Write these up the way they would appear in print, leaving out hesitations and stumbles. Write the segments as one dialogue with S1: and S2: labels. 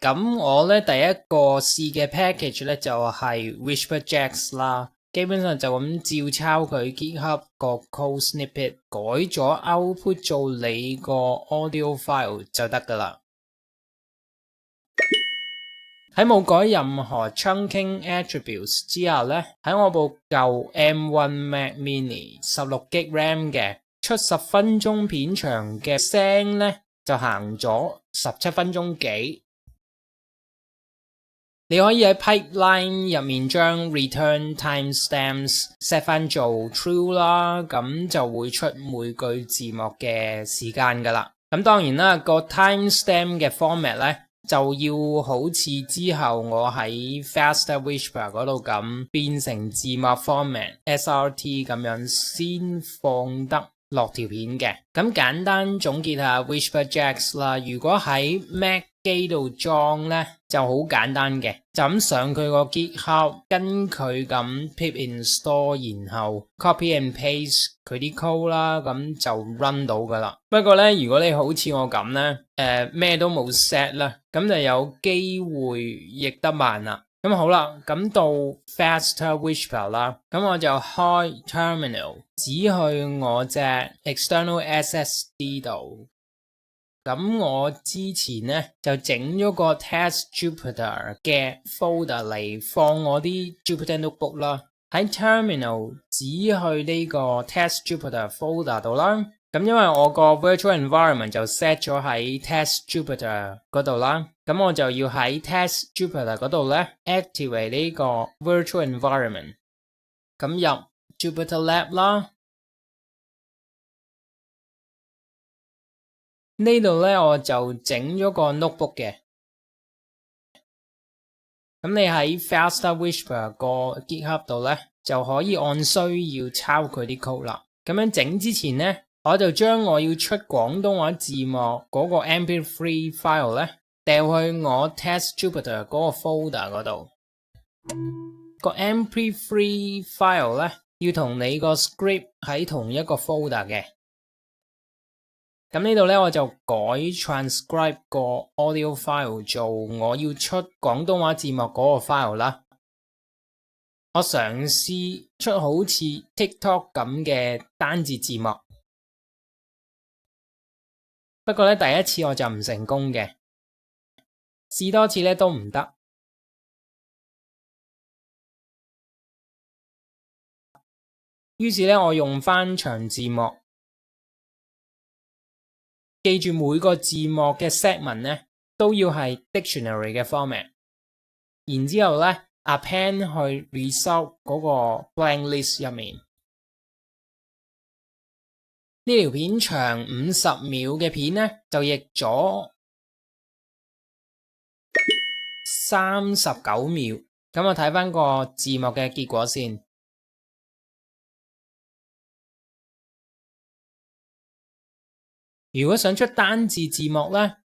S1: 咁我咧第一個試嘅 package 咧就係 Whisperjack 啦，基本上就咁照抄佢 GitHub 個 code snippet， 改咗 output 做你個 audio file 就得噶啦。喺冇改任何 chunking attributes 之下咧，喺我部舊 M1 Mac Mini 16GB RAM 嘅出10分鐘片長嘅聲咧，就行咗17分鐘幾。你可以喺 pipeline 入面將 return timestamps set 翻做 true 啦，咁就會出每句字幕嘅時間噶啦。咁當然啦，個 timestamp 嘅 format 咧就要好似之後我喺 Faster Whisper 嗰度咁變成字幕 format SRT 咁樣先放得落條片嘅。咁簡單總結下 Whisperjack 啦，如果喺 Mac 機度裝咧就好簡單嘅，就咁上佢個 GitHub 跟佢咁 pip install， 然後 copy and paste 佢啲 code 啦，咁就 run 到噶啦。不過咧，如果你好似我咁咧，咩都冇 set 啦，咁就有機會譯得慢啦。咁好啦，咁到 Faster Whisper 啦，咁我就開 Terminal 指去我隻 external SSD 度。咁我之前咧就整咗個 Test Jupyter 嘅 folder 嚟放我啲 Jupyter Notebook 啦，喺 Terminal 指去呢個 Test Jupyter folder 度啦。咁因為我個 Virtual Environment 就 set 咗喺 Test Jupyter 嗰度啦，咁我就要喺 Test Jupyter 嗰度咧 activate 呢個 Virtual Environment， 咁入 Jupyter Lab 啦。呢度咧我就整咗個 notebook 嘅，咁你喺 Faster Whisper 個 GitHub 度咧就可以按需要抄佢啲 code 啦。咁樣整之前咧，我就將我要出廣東話字幕嗰個 MP3 file 咧掉去我 Test Jupyter 嗰個 folder 嗰度。個 MP3 file 咧要同你個 script 喺同一個 folder 嘅。咁呢度咧我就改 transcribe 個 audio file 做我要出廣東話字幕嗰個 file 啦。我嘗試出好似 TikTok 咁嘅單字字幕，不過咧第一次我就唔成功嘅，試多次咧都唔得。於是咧我用翻長字幕。記住每個字幕嘅 segment 咧都要係 dictionary 嘅 format， 然之後咧 append 去 result 嗰個 blank list 入面。呢條片長50秒嘅片咧就譯咗39秒，咁我睇翻個字幕嘅結果先。如果想出單字字幕咧，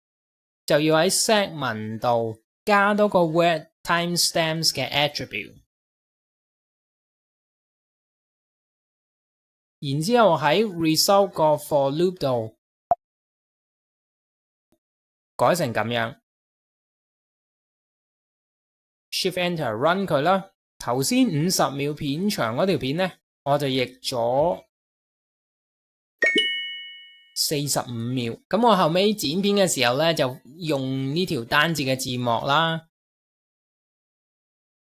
S1: 就要喺 segment 度加多個 word timestamps 嘅 attribute， 然之後喺 result 個 for loop 度改成咁樣 ，shift enter run 佢啦。頭先50秒片長嗰條片咧，我就譯咗45秒，咁我後尾剪片嘅時候咧，就用呢條單字嘅字幕啦。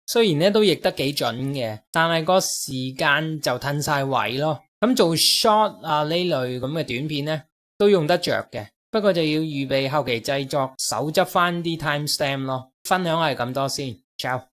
S1: 雖然咧都譯得幾準嘅，但係個時間就褪晒位咯。咁做 short 啊呢類咁嘅短片咧，都用得着嘅，不過就要預備後期製作，手執翻啲 timestamp 咯。分享係咁多先，ciao。